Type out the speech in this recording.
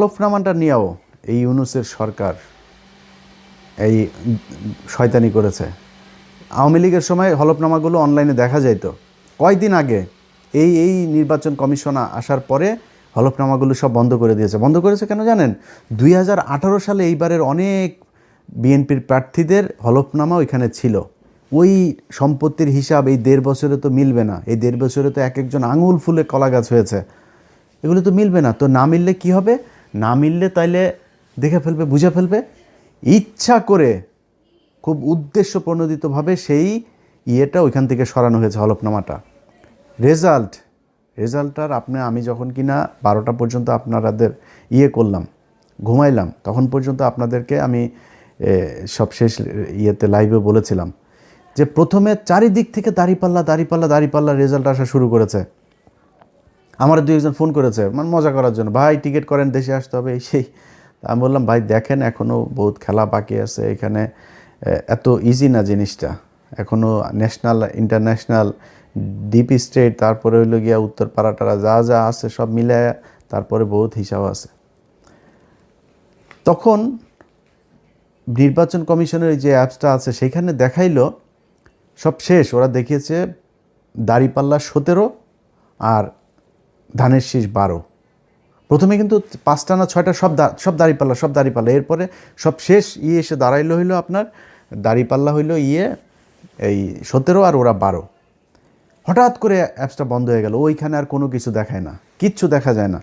হলফনামাটা নিয়েও এই ইউনূসের সরকার এই শয়তানি করেছে। আওয়ামী লীগের সময় হলফনামাগুলো অনলাইনে দেখা যাইত। কয়দিন আগে এই নির্বাচন কমিশন আসার পরে হলফনামাগুলো সব বন্ধ করে দিয়েছে। বন্ধ করেছে কেন জানেন? 2018 সালে এইবারের অনেক বিএনপির প্রার্থীদের হলফনামা ওইখানে ছিল। ওই সম্পত্তির হিসাব এই 1.5 বছরে তো মিলবে না। এই 1.5 বছরে তো এক একজন আঙুল ফুলে কলা গাছ হয়েছে। এগুলো তো মিলবে না। তো না মিললে কি হবে? না মিললে তাইলে দেখে ফেলবে, বুঝে ফেলবে। ইচ্ছা করে খুব উদ্দেশ্যপ্রণোদিতভাবে সেই ইয়েটা ওইখান থেকে সরানো হয়েছে, হলফনামাটা। রেজাল্টটার আমি যখন কিনা 12টা পর্যন্ত আপনাদের করলাম, ঘুমাইলাম, তখন পর্যন্ত আপনাদেরকে আমি সব শেষ লাইভে বলেছিলাম যে প্রথমে চারিদিক থেকে দাঁড়িপাল্লা রেজাল্ট আসা শুরু করেছে। আমার 2-1 ফোন করেছে মানে মজা করার জন্য, ভাই টিকিট করেন, দেশে আসতে হবে এই সেই। আমি বললাম, ভাই দেখেন এখনও বহুত খেলা বাকি আছে এখানে, এত ইজি না জিনিসটা। এখনও ন্যাশনাল, ইন্টারন্যাশনাল, ডিপ স্টেট, তারপরে হইল গিয়া উত্তর পাড়াটারা যা আছে সব মিলায় তারপরে বহুত হিসাব আছে। তখন নির্বাচন কমিশনের যে অ্যাপসটা আছে সেখানে দেখাইলো সব শেষ। ওরা দেখিয়েছে দাঁড়িপাল্লা 17 আর ধানের শীষ 12। প্রথমে কিন্তু 5টা না 6টা সব দাঁড়িপাল্লা। এরপরে সব শেষ এসে দাঁড়াইলো হইলো আপনার দাঁড়িপাল্লা হইলো এই 17 আর ওরা 12। হঠাৎ করে অ্যাপসটা বন্ধ হয়ে গেল। ওইখানে আর কোনো কিছু দেখায় না, কিচ্ছু দেখা যায় না।